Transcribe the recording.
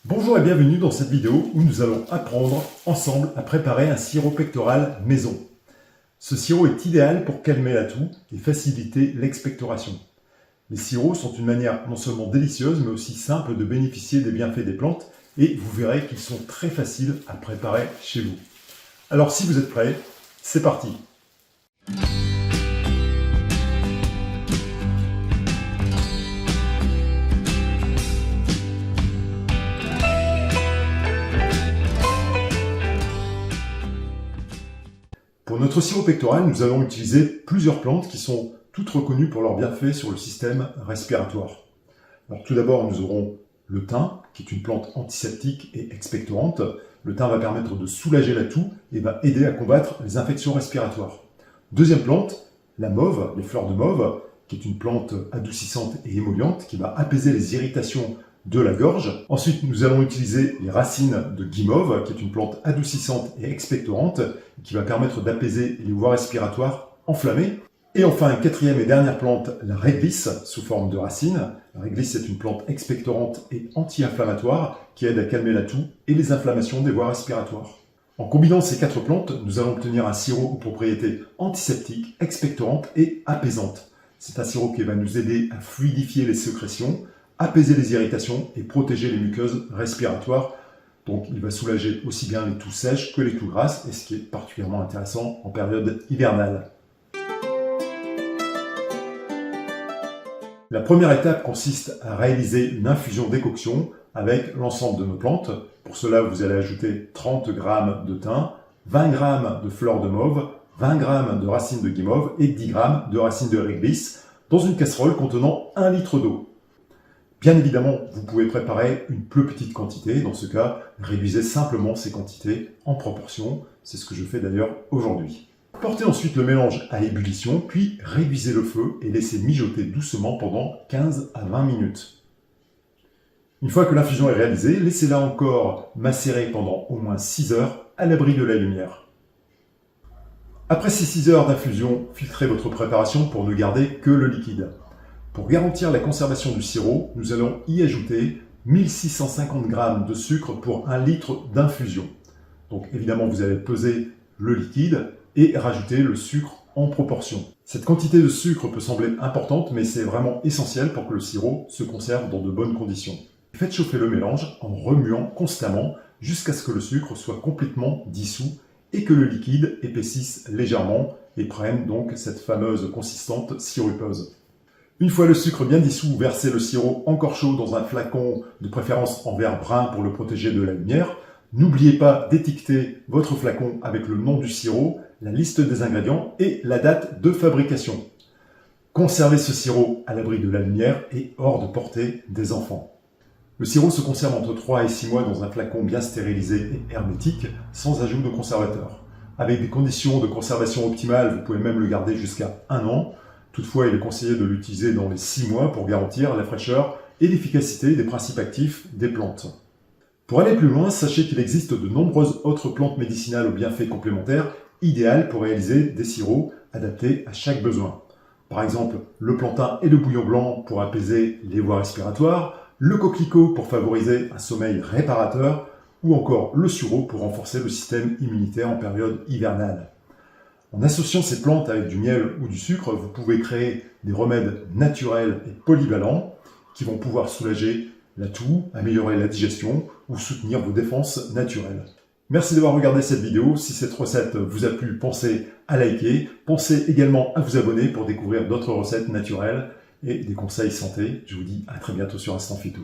Bonjour et bienvenue dans cette vidéo où nous allons apprendre ensemble à préparer un sirop pectoral maison. Ce sirop est idéal pour calmer la toux et faciliter l'expectoration. Les sirops sont une manière non seulement délicieuse mais aussi simple de bénéficier des bienfaits des plantes et vous verrez qu'ils sont très faciles à préparer chez vous. Alors si vous êtes prêts, c'est parti! Pour notre sirop pectoral, nous allons utiliser plusieurs plantes qui sont toutes reconnues pour leurs bienfaits sur le système respiratoire. Alors tout d'abord, nous aurons le thym, qui est une plante antiseptique et expectorante. Le thym va permettre de soulager la toux et va aider à combattre les infections respiratoires. Deuxième plante, la mauve, les fleurs de mauve, qui est une plante adoucissante et émolliente qui va apaiser les irritations de la gorge. Ensuite, nous allons utiliser les racines de guimauve, qui est une plante adoucissante et expectorante, qui va permettre d'apaiser les voies respiratoires enflammées. Et enfin, une quatrième et dernière plante, la réglisse, sous forme de racines. La réglisse est une plante expectorante et anti-inflammatoire, qui aide à calmer la toux et les inflammations des voies respiratoires. En combinant ces quatre plantes, nous allons obtenir un sirop aux propriétés antiseptiques, expectorantes et apaisantes. C'est un sirop qui va nous aider à fluidifier les sécrétions, apaiser les irritations et protéger les muqueuses respiratoires. Donc il va soulager aussi bien les toux sèches que les toux grasses, et ce qui est particulièrement intéressant en période hivernale. La première étape consiste à réaliser une infusion décoction avec l'ensemble de nos plantes. Pour cela, vous allez ajouter 30 g de thym, 20 g de fleurs de mauve, 20 g de racines de guimauve et 10 g de racines de réglisse dans une casserole contenant 1 litre d'eau. Bien évidemment, vous pouvez préparer une plus petite quantité. Dans ce cas, réduisez simplement ces quantités en proportion. C'est ce que je fais d'ailleurs aujourd'hui. Portez ensuite le mélange à ébullition, puis réduisez le feu et laissez mijoter doucement pendant 15 à 20 minutes. Une fois que l'infusion est réalisée, laissez-la encore macérer pendant au moins 6 heures à l'abri de la lumière. Après ces 6 heures d'infusion, filtrez votre préparation pour ne garder que le liquide. Pour garantir la conservation du sirop, nous allons y ajouter 1650 g de sucre pour 1 litre d'infusion. Donc évidemment, vous allez peser le liquide et rajouter le sucre en proportion. Cette quantité de sucre peut sembler importante, mais c'est vraiment essentiel pour que le sirop se conserve dans de bonnes conditions. Faites chauffer le mélange en remuant constamment jusqu'à ce que le sucre soit complètement dissous et que le liquide épaississe légèrement et prenne donc cette fameuse consistance sirupeuse. Une fois le sucre bien dissous, versez le sirop encore chaud dans un flacon, de préférence en verre brun pour le protéger de la lumière. N'oubliez pas d'étiqueter votre flacon avec le nom du sirop, la liste des ingrédients et la date de fabrication. Conservez ce sirop à l'abri de la lumière et hors de portée des enfants. Le sirop se conserve entre 3 et 6 mois dans un flacon bien stérilisé et hermétique, sans ajout de conservateur. Avec des conditions de conservation optimales, vous pouvez même le garder jusqu'à 1 an. Toutefois, il est conseillé de l'utiliser dans les 6 mois pour garantir la fraîcheur et l'efficacité des principes actifs des plantes. Pour aller plus loin, sachez qu'il existe de nombreuses autres plantes médicinales aux bienfaits complémentaires, idéales pour réaliser des sirops adaptés à chaque besoin. Par exemple, le plantain et le bouillon blanc pour apaiser les voies respiratoires, le coquelicot pour favoriser un sommeil réparateur, ou encore le sureau pour renforcer le système immunitaire en période hivernale. En associant ces plantes avec du miel ou du sucre, vous pouvez créer des remèdes naturels et polyvalents qui vont pouvoir soulager la toux, améliorer la digestion ou soutenir vos défenses naturelles. Merci d'avoir regardé cette vidéo. Si cette recette vous a plu, pensez à liker. Pensez également à vous abonner pour découvrir d'autres recettes naturelles et des conseils santé. Je vous dis à très bientôt sur Instant Phyto.